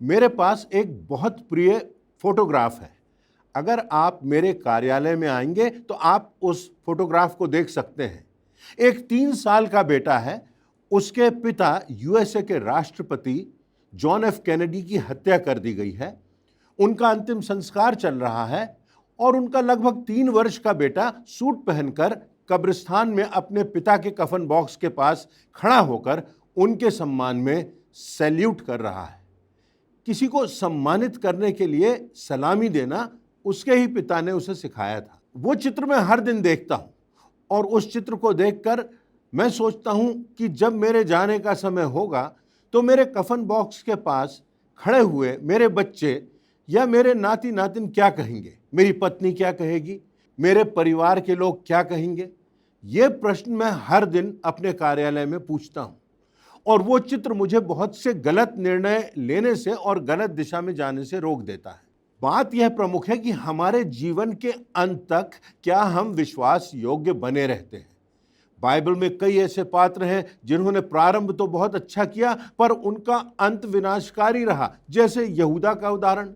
मेरे पास एक बहुत प्रिय फोटोग्राफ है। अगर आप मेरे कार्यालय में आएंगे तो आप उस फोटोग्राफ को देख सकते हैं। एक 3 साल का बेटा है। उसके पिता यूएसए के राष्ट्रपति जॉन एफ कैनेडी की हत्या कर दी गई है। उनका अंतिम संस्कार चल रहा है और उनका लगभग 3 वर्ष का बेटा सूट पहनकर कब्रिस्तान में अपने पिता के कफन बॉक्स के पास खड़ा होकर उनके सम्मान में सैल्यूट कर रहा है। किसी को सम्मानित करने के लिए सलामी देना उसके ही पिता ने उसे सिखाया था। वो चित्र मैं हर दिन देखता हूँ और उस चित्र को देखकर मैं सोचता हूँ कि जब मेरे जाने का समय होगा तो मेरे कफन बॉक्स के पास खड़े हुए मेरे बच्चे या मेरे नाती नातिन क्या कहेंगे, मेरी पत्नी क्या कहेगी, मेरे परिवार के लोग क्या कहेंगे। ये प्रश्न मैं हर दिन अपने कार्यालय में पूछता हूँ और वो चित्र मुझे बहुत से गलत निर्णय लेने से और गलत दिशा में जाने से रोक देता है। बात यह प्रमुख है कि हमारे जीवन के अंत तक क्या हम विश्वास योग्य बने रहते हैं। बाइबल में कई ऐसे पात्र हैं जिन्होंने प्रारंभ तो बहुत अच्छा किया पर उनका अंत विनाशकारी रहा, जैसे यहूदा का उदाहरण।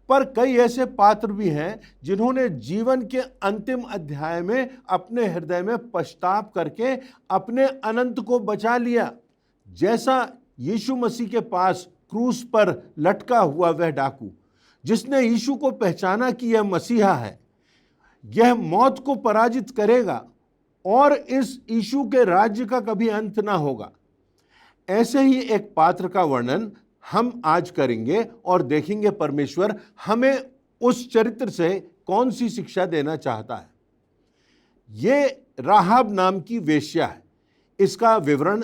पर कई ऐसे पात्र भी हैं जिन्होंने जीवन के अंतिम अध्याय में अपने हृदय में पछताव करके अपने अनंत को बचा लिया, जैसा यीशु मसीह के पास क्रूस पर लटका हुआ वह डाकू जिसने यीशु को पहचाना कि यह मसीहा है, यह मौत को पराजित करेगा और इस यीशु के राज्य का कभी अंत ना होगा। ऐसे ही एक पात्र का वर्णन हम आज करेंगे और देखेंगे परमेश्वर हमें उस चरित्र से कौन सी शिक्षा देना चाहता है। ये राहाब नाम की वेश्या है। इसका विवरण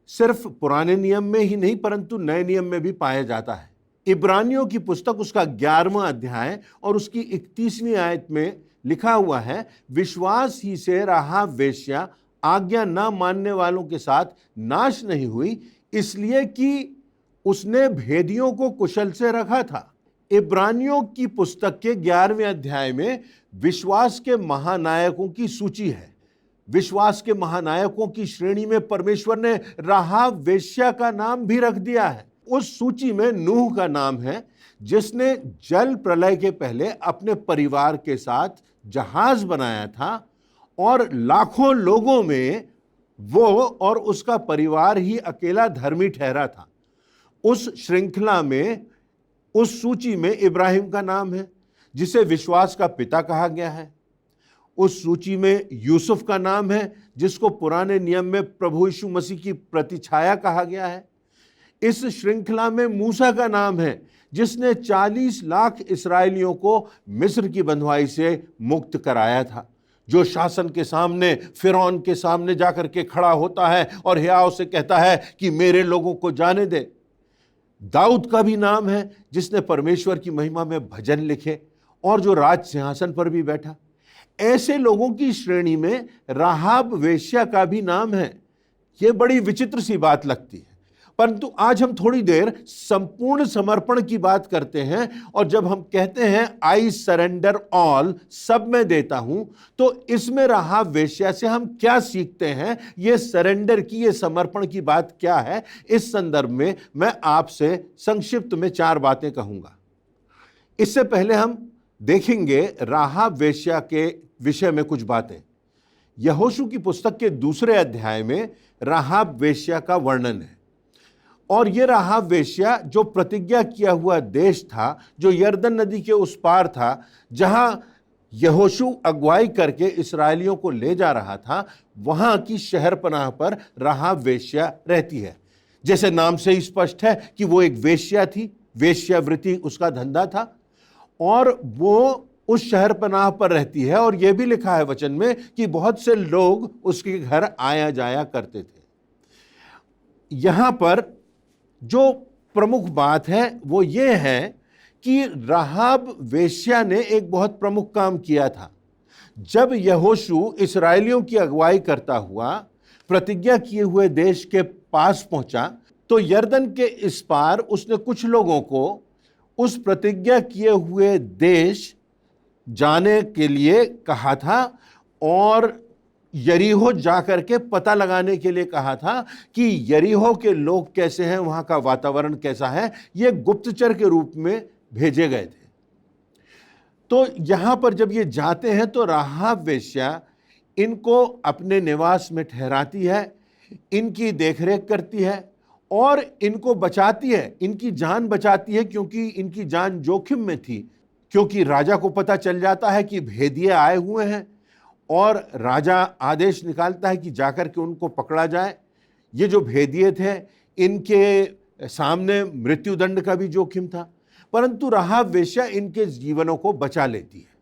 सिर्फ पुराने नियम में ही नहीं परंतु नए नियम में भी पाया जाता है। इब्रानियों की पुस्तक उसका 11वां अध्याय और उसकी 31वीं आयत में लिखा हुआ है, विश्वास ही से राहाब वेश्या आज्ञा न मानने वालों के साथ नाश नहीं हुई, इसलिए कि उसने भेदियों को कुशल से रखा था। इब्रानियों की पुस्तक के 11वें अध्याय में विश्वास के महानायकों की सूची है। विश्वास के महानायकों की श्रेणी में परमेश्वर ने राहाब वेश्या का नाम भी रख दिया है। उस सूची में नूह का नाम है जिसने जल प्रलय के पहले अपने परिवार के साथ जहाज बनाया था और लाखों लोगों में वो और उसका परिवार ही अकेला धर्मी ठहरा था। उस श्रृंखला में उस सूची में इब्राहिम का नाम है जिसे विश्वास का पिता कहा गया है। उस सूची में यूसुफ का नाम है जिसको पुराने नियम में प्रभु यीशु मसीह की प्रतिछाया कहा गया है। इस श्रृंखला में मूसा का नाम है जिसने 40 लाख इस्राएलियों को मिस्र की बंधुआई से मुक्त कराया था, जो शासन के सामने फिरौन के सामने जाकर के खड़ा होता है और हियाव से कहता है कि मेरे लोगों को जाने दे। दाऊद का भी नाम है जिसने परमेश्वर की महिमा में भजन लिखे और जो राज सिंहासन पर भी बैठा। ऐसे लोगों की श्रेणी में राहाब वेश्या का भी नाम है। यह बड़ी विचित्र सी बात लगती है, परंतु आज हम थोड़ी देर संपूर्ण समर्पण की बात करते हैं और जब हम कहते हैं आई सरेंडर ऑल, सब मैं देता हूं, तो इसमें राहाब वेश्या से हम क्या सीखते हैं, ये सरेंडर की, ये समर्पण की बात क्या है। इस संदर्भ में मैं आपसे संक्षिप्त में 4 बातें कहूंगा। इससे पहले हम देखेंगे राहाब वेश्या के विषय में कुछ बातें। यहोशू की पुस्तक के 2 अध्याय में राहाब वेश्या का वर्णन है और ये राहाब वेश्या जो प्रतिज्ञा किया हुआ देश था, जो यरदन नदी के उस पार था, जहां यहोशू अगुवाई करके इस्राएलियों को ले जा रहा था, वहां की शहरपनाह पर राहाब वेश्या रहती है। जैसे नाम से ही स्पष्ट है कि वो एक वेश्या थी, वेश्यावृत्ति उसका धंधा था और वो उस शहरपनाह पर रहती है। और यह भी लिखा है वचन में कि बहुत से लोग उसके घर आया जाया करते थे। यहां पर जो प्रमुख बात है वो ये है कि राहाब वेश्या ने एक बहुत प्रमुख काम किया था। जब यहोशू इस्राएलियों की अगुवाई करता हुआ प्रतिज्ञा किए हुए देश के पास पहुंचा तो यरदन के इस पार उसने कुछ लोगों को उस प्रतिज्ञा किए हुए देश जाने के लिए कहा था और यरीहो जाकर के पता लगाने के लिए कहा था कि यरीहो के लोग कैसे हैं, वहां का वातावरण कैसा है। ये गुप्तचर के रूप में भेजे गए थे। तो यहां पर जब ये जाते हैं तो राहाब वेश्या इनको अपने निवास में ठहराती है, इनकी देखरेख करती है और इनको बचाती है, इनकी जान बचाती है, क्योंकि इनकी जान जोखिम में थी। क्योंकि राजा को पता चल जाता है कि भेदिए आए हुए हैं और राजा आदेश निकालता है कि जाकर के उनको पकड़ा जाए। ये जो भेदिए थे इनके सामने मृत्युदंड का भी जोखिम था, परंतु राहाब वेश्या इनके जीवनों को बचा लेती है,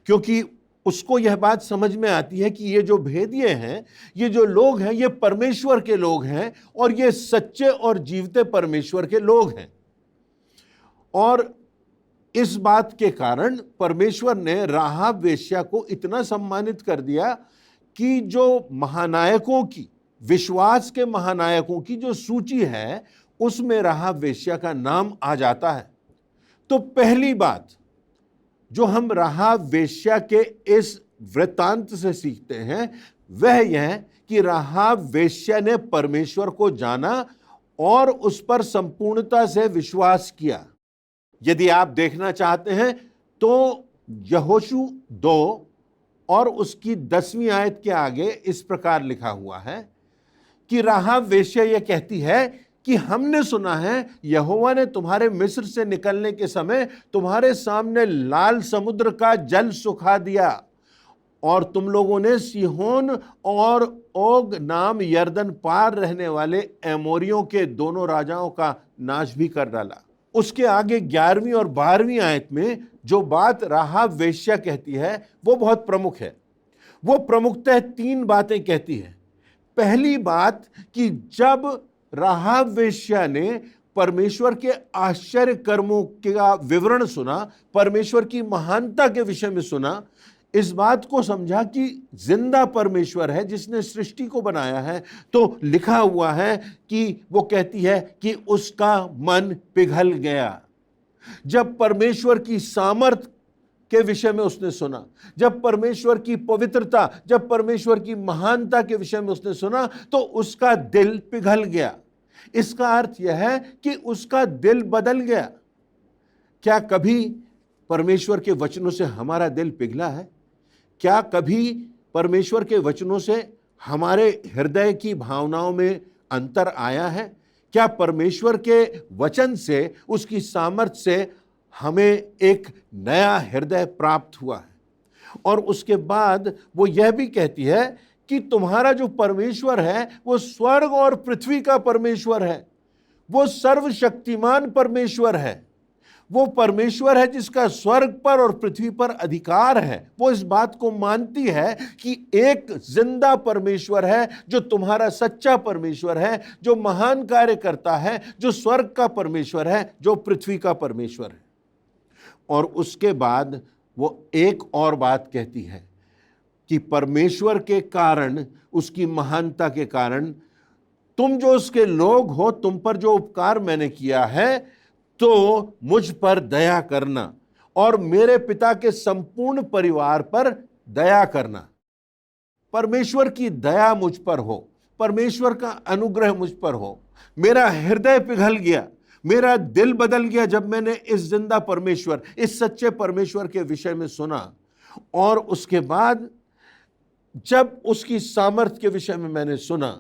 क्योंकि उसको यह बात समझ में आती है कि ये जो भेदिए हैं, ये जो लोग हैं, ये परमेश्वर के लोग हैं और ये सच्चे और जीवते परमेश्वर के लोग हैं। और इस बात के कारण परमेश्वर ने राहाब वेश्या को इतना सम्मानित कर दिया कि जो महानायकों की, विश्वास के महानायकों की जो सूची है उसमें राहाब वेश्या का नाम आ जाता है। तो पहली बात जो हम राहाब वेश्या के इस वृत्तांत से सीखते हैं वह यह कि राहाब वेश्या ने परमेश्वर को जाना और उस पर संपूर्णता से विश्वास किया। यदि आप देखना चाहते हैं तो यहोशू 2 और उसकी 10वीं आयत के आगे इस प्रकार लिखा हुआ है कि राहाब वेश्या यह कहती है कि हमने सुना है यहोवा ने तुम्हारे मिस्र से निकलने के समय तुम्हारे सामने लाल समुद्र का जल सुखा दिया और तुम लोगों ने सीहोन और ओग नाम यरदन पार रहने वाले एमोरियों के दोनों राजाओं का नाश भी कर डाला। उसके आगे 11वीं और 12वीं आयत में जो बात राहाब वेश्या कहती है वो बहुत प्रमुख है। वो प्रमुखतः 3 बातें कहती है। पहली बात कि जब राहाब वेश्या ने परमेश्वर के आश्चर्य कर्मों का विवरण सुना, परमेश्वर की महानता के विषय में सुना, इस बात को समझा कि जिंदा परमेश्वर है जिसने सृष्टि को बनाया है, तो लिखा हुआ है कि वो कहती है कि उसका मन पिघल गया। जब परमेश्वर की सामर्थ के विषय में उसने सुना, जब परमेश्वर की पवित्रता, जब परमेश्वर की महानता के विषय में उसने सुना, तो उसका दिल पिघल गया। इसका अर्थ यह है कि उसका दिल बदल गया। क्या कभी परमेश्वर के वचनों से हमारा दिल पिघला है? क्या कभी परमेश्वर के वचनों से हमारे हृदय की भावनाओं में अंतर आया है? क्या परमेश्वर के वचन से, उसकी सामर्थ्य से हमें एक नया हृदय प्राप्त हुआ है? और उसके बाद वो यह भी कहती है कि तुम्हारा जो परमेश्वर है वो स्वर्ग और पृथ्वी का परमेश्वर है, वो सर्वशक्तिमान परमेश्वर है, वो परमेश्वर है जिसका स्वर्ग पर और पृथ्वी पर अधिकार है। वो इस बात को मानती है कि एक जिंदा परमेश्वर है जो तुम्हारा सच्चा परमेश्वर है, जो महान कार्य करता है, जो स्वर्ग का परमेश्वर है, जो पृथ्वी का परमेश्वर है। और उसके बाद वो एक और बात कहती है कि परमेश्वर के कारण, उसकी महानता के कारण, तुम जो उसके लोग हो, तुम पर जो उपकार मैंने किया है, तो मुझ पर दया करना और मेरे पिता के संपूर्ण परिवार पर दया करना। परमेश्वर की दया मुझ पर हो, परमेश्वर का अनुग्रह मुझ पर हो। मेरा हृदय पिघल गया, मेरा दिल बदल गया जब मैंने इस जिंदा परमेश्वर, इस सच्चे परमेश्वर के विषय में सुना। और उसके बाद जब उसकी सामर्थ्य के विषय में मैंने सुना,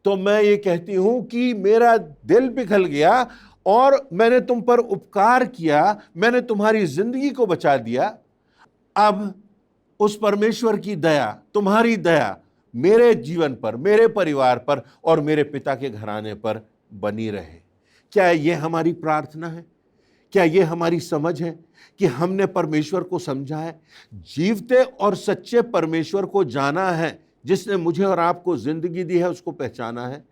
तो मैं ये कहती हूं कि मेरा दिल पिघल गया और मैंने तुम पर उपकार किया, मैंने तुम्हारी जिंदगी को बचा दिया। अब उस परमेश्वर की दया, तुम्हारी दया मेरे जीवन पर, मेरे परिवार पर और मेरे पिता के घराने पर बनी रहे। क्या ये हमारी प्रार्थना है? क्या ये हमारी समझ है कि हमने परमेश्वर को समझा है, जीवते और सच्चे परमेश्वर को जाना है, जिसने मुझे और आपको जिंदगी दी है, उसको पहचाना है,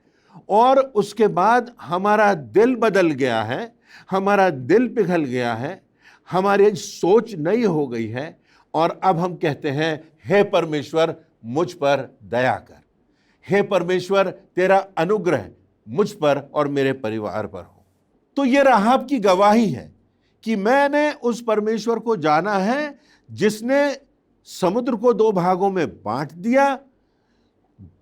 और उसके बाद हमारा दिल बदल गया है, हमारा दिल पिघल गया है, हमारी सोच नई हो गई है, और अब हम कहते हैं, हे परमेश्वर मुझ पर दया कर, हे परमेश्वर तेरा अनुग्रह मुझ पर और मेरे परिवार पर हो। तो ये राहाब की गवाही है कि मैंने उस परमेश्वर को जाना है जिसने समुद्र को 2 भागों में बांट दिया,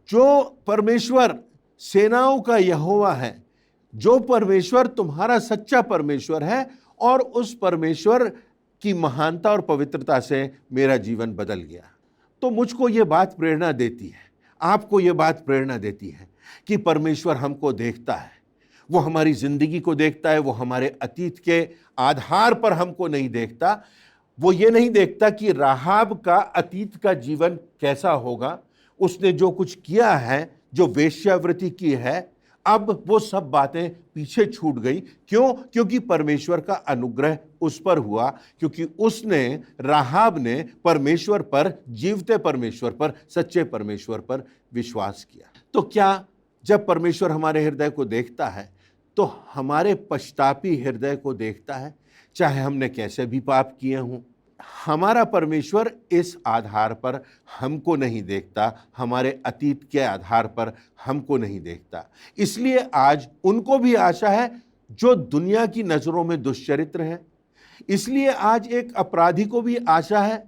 जो परमेश्वर सेनाओं का यहोवा है, जो परमेश्वर तुम्हारा सच्चा परमेश्वर है, और उस परमेश्वर की महानता और पवित्रता से मेरा जीवन बदल गया। तो मुझको ये बात प्रेरणा देती है, आपको ये बात प्रेरणा देती है कि परमेश्वर हमको देखता है, वो हमारी जिंदगी को देखता है। वो हमारे अतीत के आधार पर हमको नहीं देखता। वो ये नहीं देखता कि राहाब का अतीत का जीवन कैसा होगा, उसने जो कुछ किया है, जो वेश्यावृत्ति की है, अब वो सब बातें पीछे छूट गई। क्यों? क्योंकि परमेश्वर का अनुग्रह उस पर हुआ, क्योंकि उसने, राहाब ने परमेश्वर पर, जीवते परमेश्वर पर, सच्चे परमेश्वर पर विश्वास किया। तो क्या जब परमेश्वर हमारे हृदय को देखता है तो हमारे पश्चातापी हृदय को देखता है, चाहे हमने कैसे भी पाप किए हों। हमारा परमेश्वर इस आधार पर हमको नहीं देखता, हमारे अतीत के आधार पर हमको नहीं देखता। इसलिए आज उनको भी आशा है जो दुनिया की नजरों में दुष्चरित्र हैं। इसलिए आज एक अपराधी को भी आशा है,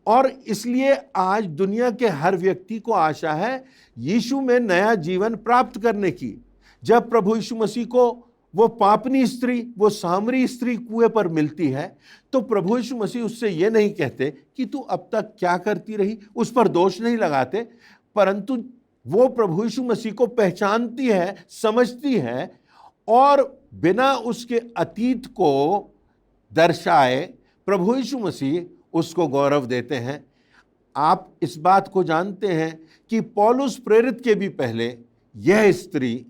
और इसलिए आज दुनिया के हर व्यक्ति को आशा है यीशु में नया जीवन प्राप्त करने की। जब प्रभु यीशु मसीह को वो पापनी स्त्री, वो सामरी स्त्री कुएं पर मिलती है, तो प्रभु यीशु मसीह उससे ये नहीं कहते कि तू अब तक क्या करती रही, उस पर दोष नहीं लगाते, परंतु वो प्रभु यीशु मसीह को पहचानती है, समझती है, और बिना उसके अतीत को दर्शाए प्रभु यीशु मसीह उसको गौरव देते हैं। आप इस बात को जानते हैं कि पौलुस प्रेरित के भी पहले यह स्त्री,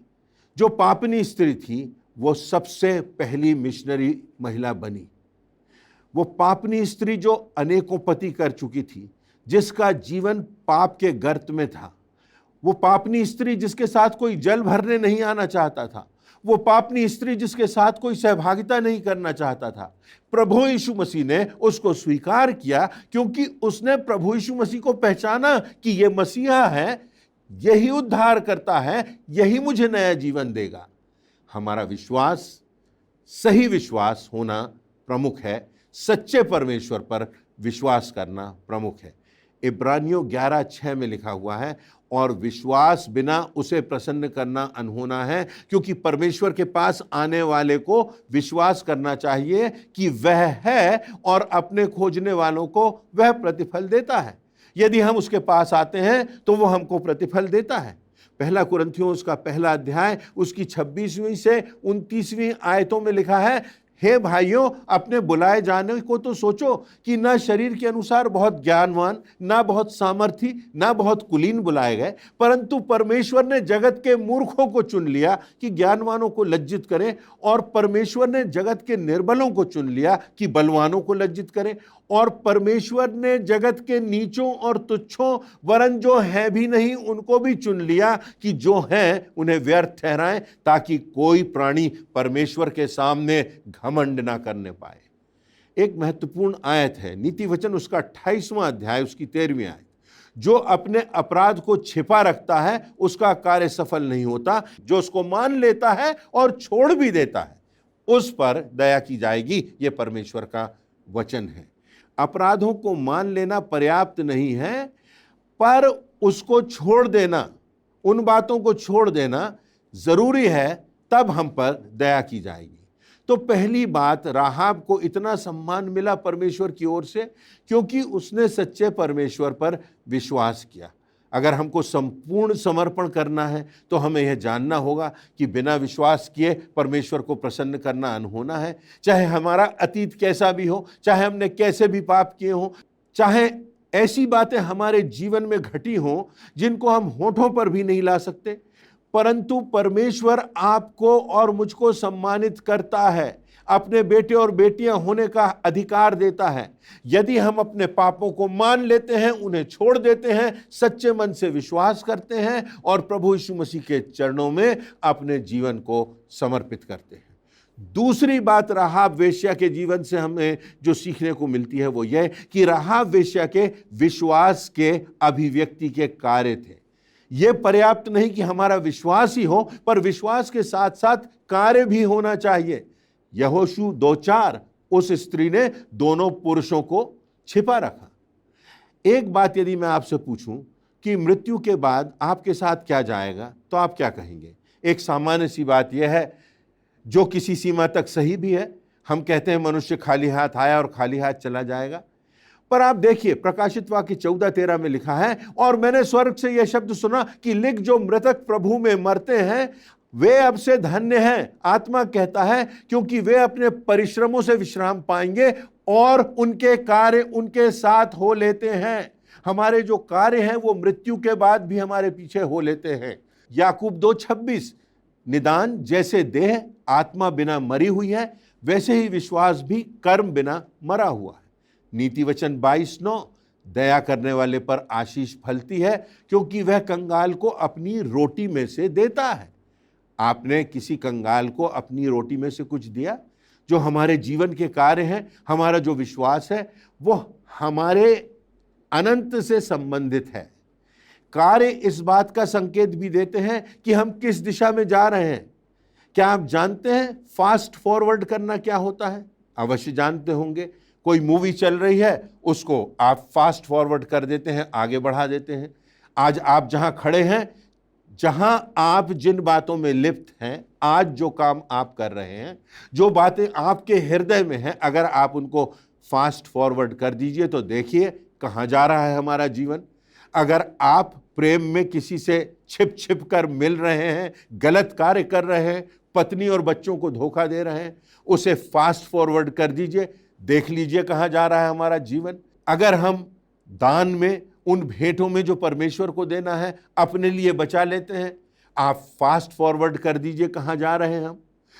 जो पापनी स्त्री थी, वो सबसे पहली मिशनरी महिला बनी। वो पापनी स्त्री जो अनेकों पति कर चुकी थी, जिसका जीवन पाप के गर्त में था, वो पापनी स्त्री जिसके साथ कोई जल भरने नहीं आना चाहता था, वो पापनी स्त्री जिसके साथ कोई सहभागिता नहीं करना चाहता था, प्रभु यीशु मसीह ने उसको स्वीकार किया, क्योंकि उसने प्रभु यीशु मसीह को पहचाना कि ये मसीहा है, यही उद्धार करता है, यही मुझे नया जीवन देगा। हमारा विश्वास, सही विश्वास होना प्रमुख है, सच्चे परमेश्वर पर विश्वास करना प्रमुख है। इब्रानियों 11:6 में लिखा हुआ है, और विश्वास बिना उसे प्रसन्न करना अनहोना है, क्योंकि परमेश्वर के पास आने वाले को विश्वास करना चाहिए कि वह है, और अपने खोजने वालों को वह प्रतिफल देता है। यदि हम उसके पास आते हैं तो वो हमको प्रतिफल देता है। पहला कुरिन्थियों उसका पहला अध्याय उसकी 26वीं से 29वीं आयतों में लिखा है, हे भाइयों, अपने बुलाए जाने को तो सोचो कि ना शरीर के अनुसार बहुत ज्ञानवान, ना बहुत सामर्थी, ना बहुत कुलीन बुलाए गए, परंतु परमेश्वर ने जगत के मूर्खों को चुन लिया कि ज्ञानवानों को लज्जित करें, और परमेश्वर ने जगत के निर्बलों को चुन लिया कि बलवानों को लज्जित करें, और परमेश्वर ने जगत के नीचों और तुच्छों, वरन जो है भी नहीं, उनको भी चुन लिया कि जो हैं उन्हें व्यर्थ ठहराएं, ताकि कोई प्राणी परमेश्वर के सामने घमंड ना करने पाए। एक महत्वपूर्ण आयत है, नीति वचन उसका 28वां अध्याय उसकी 13वीं आयत, जो अपने अपराध को छिपा रखता है उसका कार्य सफल नहीं होता, जो उसको मान लेता है और छोड़ भी देता है उस पर दया की जाएगी। ये परमेश्वर का वचन है। अपराधों को मान लेना पर्याप्त नहीं है, पर उसको छोड़ देना, उन बातों को छोड़ देना जरूरी है, तब हम पर दया की जाएगी। तो पहली बात, राहाब को इतना सम्मान मिला परमेश्वर की ओर से क्योंकि उसने सच्चे परमेश्वर पर विश्वास किया। अगर हमको संपूर्ण समर्पण करना है तो हमें यह जानना होगा कि बिना विश्वास किए परमेश्वर को प्रसन्न करना अनहोना है। चाहे हमारा अतीत कैसा भी हो, चाहे हमने कैसे भी पाप किए हों, चाहे ऐसी बातें हमारे जीवन में घटी हों जिनको हम होठों पर भी नहीं ला सकते, परंतु परमेश्वर आपको और मुझको सम्मानित करता है, अपने बेटे और बेटियां होने का अधिकार देता है। यदि हम अपने पापों को मान लेते हैं, उन्हें छोड़ देते हैं, सच्चे मन से विश्वास करते हैं और प्रभु यीशु मसीह के चरणों में अपने जीवन को समर्पित करते हैं। दूसरी बात राहाब वेश्या के जीवन से हमें जो सीखने को मिलती है वो यह कि राहाब वेश्या के विश्वास के अभिव्यक्ति के कार्य थे। यह पर्याप्त नहीं कि हमारा विश्वास ही हो, पर विश्वास के साथ साथ कार्य भी होना चाहिए। यहोशू 2:4, उस स्त्री ने दोनों पुरुषों को छिपा रखा। एक बात यदि मैं आपसे पूछूं कि मृत्यु के बाद आपके साथ क्या जाएगा, तो आप क्या कहेंगे? एक सामान्य सी बात यह है, जो किसी सीमा तक सही भी है। हम कहते हैं मनुष्य खाली हाथ आया और खाली हाथ चला जाएगा। पर आप देखिए, प्रकाशित वाक्य 14:13 में लिखा है, और मैंने स्वर्ग से यह शब्द सुना कि लिख, जो मृतक प्रभु में मरते हैं वे अब से धन्य हैं। आत्मा कहता है, क्योंकि वे अपने परिश्रमों से विश्राम पाएंगे और उनके कार्य उनके साथ हो लेते हैं। हमारे जो कार्य हैं वो मृत्यु के बाद भी हमारे पीछे हो लेते हैं। याकूब 2:26, निदान जैसे देह आत्मा बिना मरी हुई है, वैसे ही विश्वास भी कर्म बिना मरा हुआ है। नीति वचन 22:9, दया करने वाले पर आशीष फलती है, क्योंकि वह कंगाल को अपनी रोटी में से देता है। आपने किसी कंगाल को अपनी रोटी में से कुछ दिया? जो हमारे जीवन के कार्य हैं, हमारा जो विश्वास है, वो हमारे अनंत से संबंधित है। कार्य इस बात का संकेत भी देते हैं कि हम किस दिशा में जा रहे हैं। क्या आप जानते हैं फास्ट फॉरवर्ड करना क्या होता है? अवश्य जानते होंगे। कोई मूवी चल रही है, उसको आप फास्ट फॉरवर्ड कर देते हैं, आगे बढ़ा देते हैं। आज आप जहां खड़े हैं, जहां आप जिन बातों में लिप्त हैं, आज जो काम आप कर रहे हैं, जो बातें आपके हृदय में हैं, अगर आप उनको फास्ट फॉरवर्ड कर दीजिए तो देखिए कहां जा रहा है हमारा जीवन। अगर आप प्रेम में किसी से छिप छिप कर मिल रहे हैं, गलत कार्य कर रहे हैं, पत्नी और बच्चों को धोखा दे रहे हैं, उसे फास्ट फॉरवर्ड कर दीजिए, देख लीजिए कहां जा रहा है हमारा जीवन। अगर हम दान में, उन भेंटों में जो परमेश्वर को देना है, अपने लिए बचा लेते हैं, आप फास्ट फॉरवर्ड कर दीजिए कहां जा रहे हैं हम।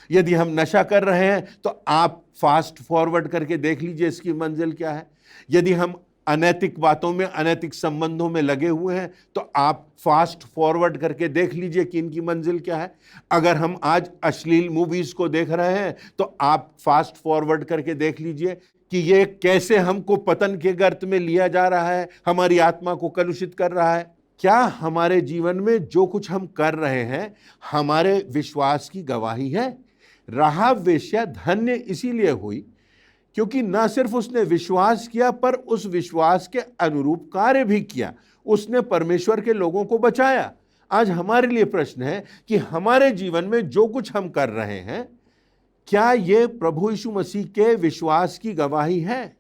यदि हम नशा कर रहे हैं तो आप फास्ट फॉरवर्ड करके देख लीजिए इसकी मंजिल क्या है। यदि हम अनैतिक बातों में, अनैतिक संबंधों में लगे हुए हैं तो आप फास्ट फॉरवर्ड करके देख लीजिए कि इनकी मंजिल क्या है। अगर हम आज अश्लील मूवीज को देख रहे हैं तो आप फास्ट फॉरवर्ड करके देख लीजिए कि ये कैसे हमको पतन के गर्त में लिया जा रहा है, हमारी आत्मा को कलुषित कर रहा है। क्या हमारे जीवन में जो कुछ हम कर रहे हैं हमारे विश्वास की गवाही है? राहाब वेश्या धन्य इसीलिए हुई क्योंकि न सिर्फ उसने विश्वास किया, पर उस विश्वास के अनुरूप कार्य भी किया। उसने परमेश्वर के लोगों को बचाया। आज हमारे लिए प्रश्न है कि हमारे जीवन में जो कुछ हम कर रहे हैं, क्या ये प्रभु यीशु मसीह के विश्वास की गवाही है?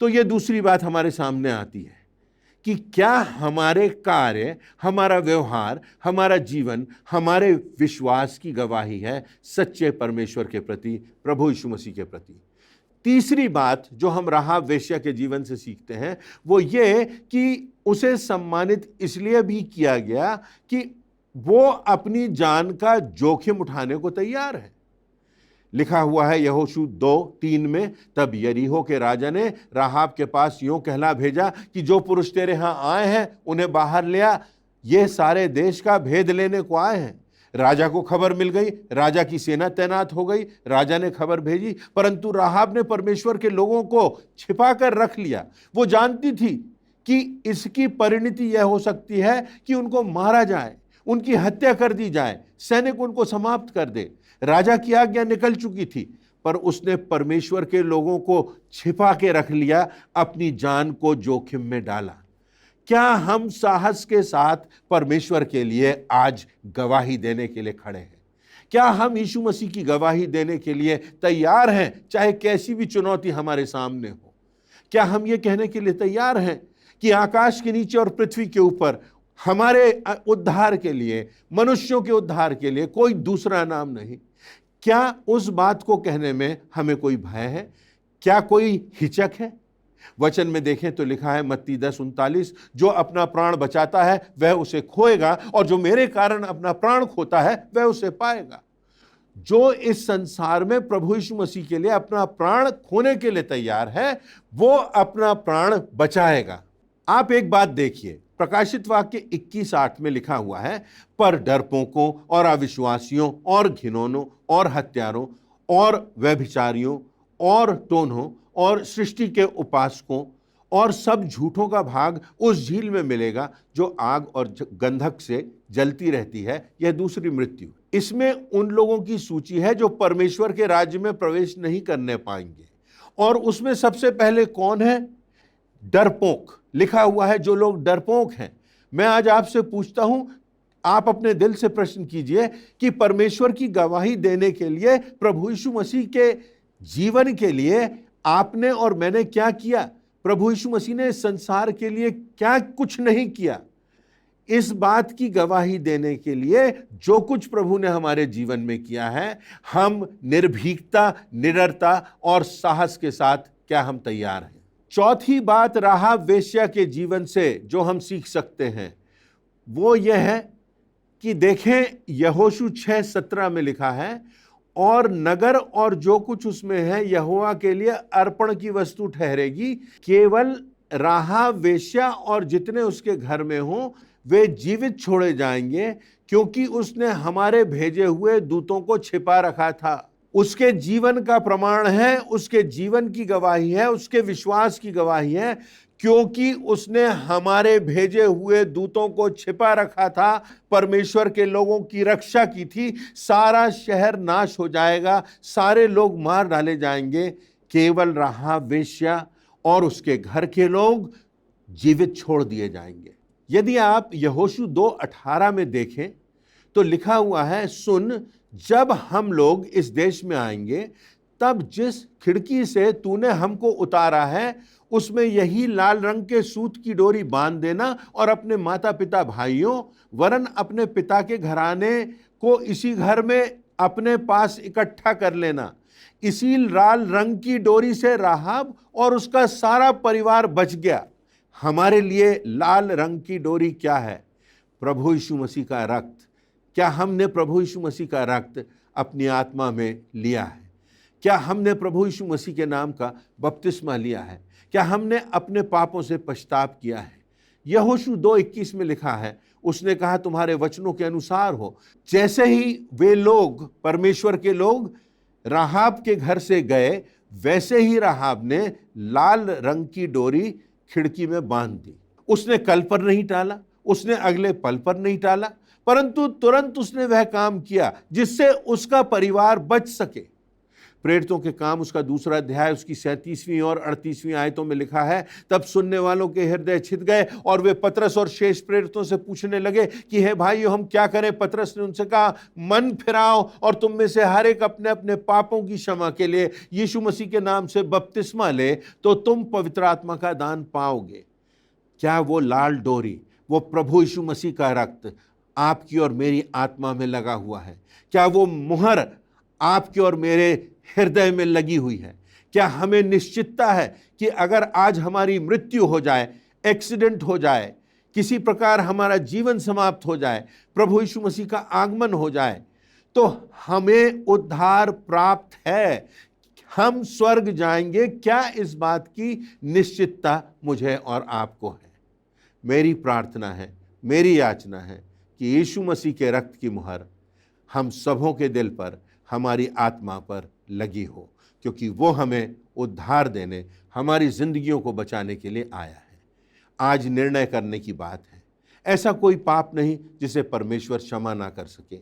तो ये दूसरी बात हमारे सामने आती है कि क्या हमारे कार्य, हमारा व्यवहार, हमारा जीवन हमारे विश्वास की गवाही है सच्चे परमेश्वर के प्रति, प्रभु यीशु मसीह के प्रति। तीसरी बात जो हम राहाब वेश्या के जीवन से सीखते हैं वो ये कि उसे सम्मानित इसलिए भी किया गया कि वो अपनी जान का जोखिम उठाने को तैयार है। लिखा हुआ है यहोशू 2:3 में, तब यरीहो के राजा ने राहाब के पास यूं कहला भेजा कि जो पुरुष तेरे यहाँ आए हैं उन्हें बाहर ले आ, ये सारे देश का भेद लेने को आए हैं। राजा को खबर मिल गई, राजा की सेना तैनात हो गई, राजा ने खबर भेजी, परंतु राहाब ने परमेश्वर के लोगों को छिपा कर रख लिया। वो जानती थी कि इसकी परिणति यह हो सकती है कि उनको मारा जाए, उनकी हत्या कर दी जाए, सैनिक उनको समाप्त कर दे। राजा की आज्ञा निकल चुकी थी, पर उसने परमेश्वर के लोगों को छिपा के रख लिया, अपनी जान को जोखिम में डाला। क्या हम साहस के साथ परमेश्वर के लिए आज गवाही देने के लिए खड़े हैं? क्या हम यीशु मसीह की गवाही देने के लिए तैयार हैं, चाहे कैसी भी चुनौती हमारे सामने हो? क्या हम ये कहने के लिए तैयार हैं कि आकाश के नीचे और पृथ्वी के ऊपर हमारे उद्धार के लिए, मनुष्यों के उद्धार के लिए कोई दूसरा नाम नहीं? क्या उस बात को कहने में हमें कोई भय है? क्या कोई हिचक है? वचन में देखें तो लिखा है मत्ती 10:39, जो अपना प्राण बचाता है वह उसे खोएगा, और जो मेरे कारण अपना प्राण खोता है वह उसे पाएगा। जो इस संसार में प्रभु यीशु मसीह के लिए अपना प्राण खोने के लिए तैयार है, वो अपना प्राण बचाएगा। आप एक बात देखिए, प्रकाशित वाक्य 21:8 में लिखा हुआ है, पर डरपोकों और अविश्वासियों और घिनौनों और हत्यारों और व्यभिचारियों और टोन्हों और सृष्टि के उपासकों और सब झूठों का भाग उस झील में मिलेगा जो आग और गंधक से जलती रहती है। यह दूसरी मृत्यु। इसमें उन लोगों की सूची है जो परमेश्वर के राज्य में प्रवेश नहीं करने पाएंगे। और उसमें सबसे पहले कौन है? डरपोक। लिखा हुआ है जो लोग डरपोक हैं, मैं आज आपसे पूछता हूं, आप अपने दिल से प्रश्न कीजिए कि परमेश्वर की गवाही देने के लिए, प्रभु यीशु मसीह के जीवन के लिए आपने और मैंने क्या किया? प्रभु यीशु मसीह ने संसार के लिए क्या कुछ नहीं किया। इस बात की गवाही देने के लिए जो कुछ प्रभु ने हमारे जीवन में किया है, हम निर्भीकता, निडरता और साहस के साथ क्या हम तैयार हैं? चौथी बात राहाब वेश्या के जीवन से जो हम सीख सकते हैं वो यह है कि देखें, यहोशू 6:17 में लिखा है, और नगर और जो कुछ उसमें है यहोवा के लिए अर्पण की वस्तु ठहरेगी। केवल राहाब वेश्या और जितने उसके घर में हों वे जीवित छोड़े जाएंगे, क्योंकि उसने हमारे भेजे हुए दूतों को छिपा रखा था। उसके जीवन का प्रमाण है, उसके जीवन की गवाही है, उसके विश्वास की गवाही है, क्योंकि उसने हमारे भेजे हुए दूतों को छिपा रखा था, परमेश्वर के लोगों की रक्षा की थी। सारा शहर नाश हो जाएगा, सारे लोग मार डाले जाएंगे, केवल राहाब वेश्या और उसके घर के लोग जीवित छोड़ दिए जाएंगे। यदि आप यहोशू 2:18 में देखें तो लिखा हुआ है, सुन, जब हम लोग इस देश में आएंगे तब जिस खिड़की से तूने हमको उतारा है उसमें यही लाल रंग के सूत की डोरी बांध देना, और अपने माता पिता भाइयों वरन अपने पिता के घराने को इसी घर में अपने पास इकट्ठा कर लेना। इसी लाल रंग की डोरी से राहाब और उसका सारा परिवार बच गया। हमारे लिए लाल रंग की डोरी क्या है? प्रभु यीशु मसीह का रक्त। क्या हमने प्रभु यीशु मसीह का रक्त अपनी आत्मा में लिया है? क्या हमने प्रभु यीशु मसीह के नाम का बपतिस्मा लिया है? क्या हमने अपने पापों से पश्चाताप किया है? यहोशू 2:21 में लिखा है, उसने कहा, तुम्हारे वचनों के अनुसार हो। जैसे ही वे लोग, परमेश्वर के लोग, राहाब के घर से गए, वैसे ही राहाब ने लाल रंग की डोरी खिड़की में बांध दी। उसने कल पर नहीं टाला, उसने अगले पल पर नहीं टाला, परंतु तुरंत उसने वह काम किया जिससे उसका परिवार बच सके। प्रेरितों के काम उसका 2 अध्याय उसकी 37वीं और 38वीं आयतों में लिखा है, तब सुनने वालों के हृदय छिद गए और वे पतरस और शेष प्रेरितों से पूछने लगे कि हे भाइयों, हम क्या करें? पतरस ने उनसे कहा, मन फिराओ और तुम में से हर एक अपने अपने पापों की क्षमा के लिए यीशु मसीह के नाम से बपतिस्मा ले, तो तुम पवित्र आत्मा का दान पाओगे। क्या वो लाल डोरी, वो प्रभु यीशु मसीह का रक्त आपकी और मेरी आत्मा में लगा हुआ है? क्या वो मुहर आपके और मेरे हृदय में लगी हुई है? क्या हमें निश्चितता है कि अगर आज हमारी मृत्यु हो जाए, एक्सीडेंट हो जाए, किसी प्रकार हमारा जीवन समाप्त हो जाए, प्रभु यीशु मसीह का आगमन हो जाए, तो हमें उद्धार प्राप्त है, हम स्वर्ग जाएंगे? क्या इस बात की निश्चितता मुझे और आपको है? मेरी प्रार्थना है, मेरी याचना है कि यीशु मसीह के रक्त की मुहर हम सबों के दिल पर, हमारी आत्मा पर लगी हो, क्योंकि वो हमें उद्धार देने, हमारी जिंदगियों को बचाने के लिए आया है। आज निर्णय करने की बात है। ऐसा कोई पाप नहीं जिसे परमेश्वर क्षमा ना कर सके,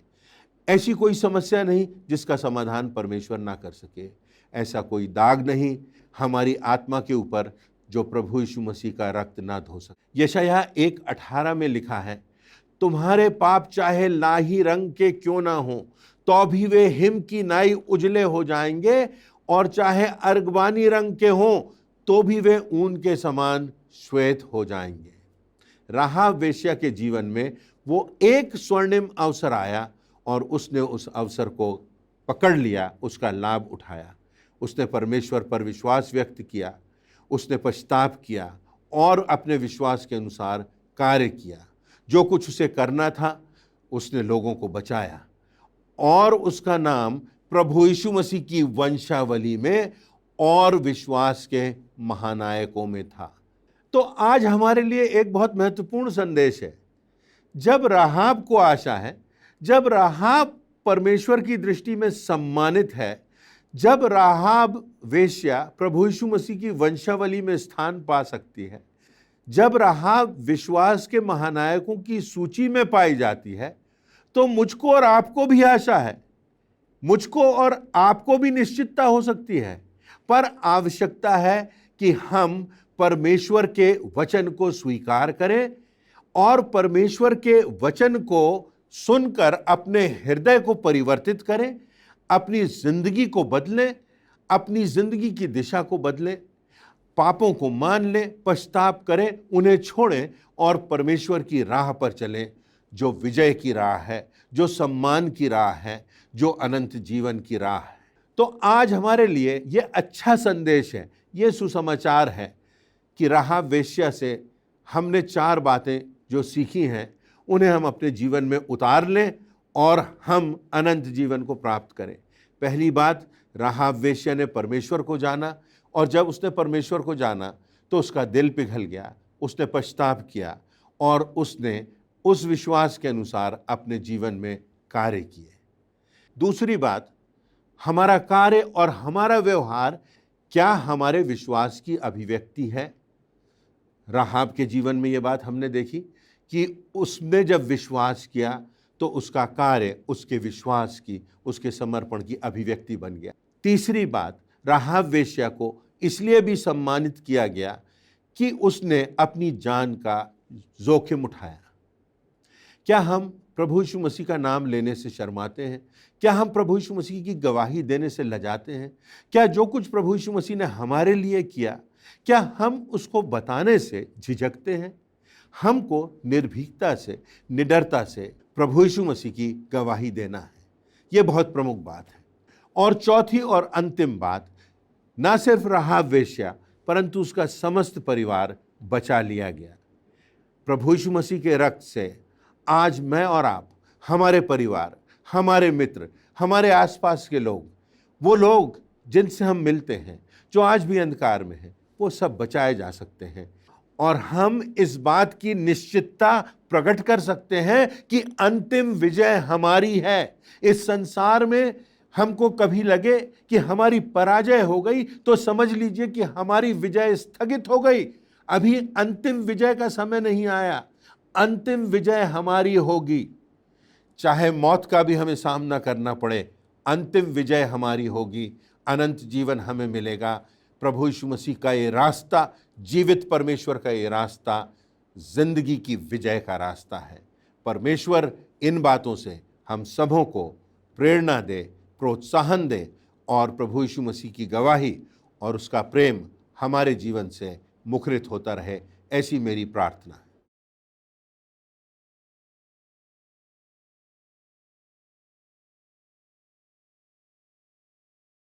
ऐसी कोई समस्या नहीं जिसका समाधान परमेश्वर ना कर सके, ऐसा कोई दाग नहीं हमारी आत्मा के ऊपर जो प्रभु यीशु मसीह का रक्त ना धो सके। यशायाह 1:18 में लिखा है, तुम्हारे पाप चाहे लाही रंग के क्यों ना हो तो भी वे हिम की नाई उजले हो जाएंगे, और चाहे अर्गवानी रंग के हों तो भी वे ऊन के समान श्वेत हो जाएंगे। राहाब वेश्या के जीवन में वो एक स्वर्णिम अवसर आया और उसने उस अवसर को पकड़ लिया, उसका लाभ उठाया। उसने परमेश्वर पर विश्वास व्यक्त किया, उसने पश्चाताप किया और अपने विश्वास के अनुसार कार्य किया। जो कुछ उसे करना था उसने लोगों को बचाया, और उसका नाम प्रभु यीशु मसीह की वंशावली में और विश्वास के महानायकों में था। तो आज हमारे लिए एक बहुत महत्वपूर्ण संदेश है। जब राहाब को आशा है, जब राहाब परमेश्वर की दृष्टि में सम्मानित है, जब राहाब वेश्या प्रभु यीशु मसीह की वंशावली में स्थान पा सकती है, जब राहाब विश्वास के महानायकों की सूची में पाई जाती है, तो मुझको और आपको भी आशा है, मुझको और आपको भी निश्चितता हो सकती है। पर आवश्यकता है कि हम परमेश्वर के वचन को स्वीकार करें और परमेश्वर के वचन को सुनकर अपने हृदय को परिवर्तित करें, अपनी जिंदगी को बदलें, अपनी जिंदगी की दिशा को बदलें, पापों को मान लें, पश्चाताप करें, उन्हें छोड़ें और परमेश्वर की राह पर चलें, जो विजय की राह है, जो सम्मान की राह है, जो अनंत जीवन की राह है। तो आज हमारे लिए ये अच्छा संदेश है, ये सुसमाचार है कि राहाब वेश्या से हमने 4 बातें जो सीखी हैं उन्हें हम अपने जीवन में उतार लें और हम अनंत जीवन को प्राप्त करें। पहली बात, राहाब वेश्या ने परमेश्वर को जाना, और जब उसने परमेश्वर को जाना तो उसका दिल पिघल गया, उसने पश्चाताप किया और उसने उस विश्वास के अनुसार अपने जीवन में कार्य किए। दूसरी बात, हमारा कार्य और हमारा व्यवहार क्या हमारे विश्वास की अभिव्यक्ति है? राहाब के जीवन में ये बात हमने देखी कि उसने जब विश्वास किया तो उसका कार्य उसके विश्वास की, उसके समर्पण की अभिव्यक्ति बन गया। तीसरी बात, राहाब वेश्या को इसलिए भी सम्मानित किया गया कि उसने अपनी जान का जोखिम उठाया। क्या हम प्रभु यीशु मसीह का नाम लेने से शर्माते हैं? क्या हम प्रभु यीशु मसीह की गवाही देने से लजाते हैं? क्या जो कुछ प्रभु यीशु मसीह ने हमारे लिए किया, क्या हम उसको बताने से झिझकते हैं? हमको निर्भीकता से, निडरता से प्रभु यीशु मसीह की गवाही देना है। ये बहुत प्रमुख बात है। और चौथी और अंतिम बात, ना सिर्फ राहाब वेश्या परंतु उसका समस्त परिवार बचा लिया गया। प्रभु यीशु मसीह के रक्त से आज मैं और आप, हमारे परिवार, हमारे मित्र, हमारे आसपास के लोग, वो लोग जिनसे हम मिलते हैं जो आज भी अंधकार में हैं, वो सब बचाए जा सकते हैं। और हम इस बात की निश्चितता प्रकट कर सकते हैं कि अंतिम विजय हमारी है। इस संसार में हमको कभी लगे कि हमारी पराजय हो गई तो समझ लीजिए कि हमारी विजय स्थगित हो गई। अभी अंतिम विजय का समय नहीं आया, अंतिम विजय हमारी होगी। चाहे मौत का भी हमें सामना करना पड़े, अंतिम विजय हमारी होगी। अनंत जीवन हमें मिलेगा। प्रभु यीशु मसीह का ये रास्ता, जीवित परमेश्वर का ये रास्ता जिंदगी की विजय का रास्ता है। परमेश्वर इन बातों से हम सबों को प्रेरणा दे, प्रोत्साहन दे और प्रभु यीशु मसीह की गवाही और उसका प्रेम हमारे जीवन से मुखरित होता रहे, ऐसी मेरी प्रार्थना है।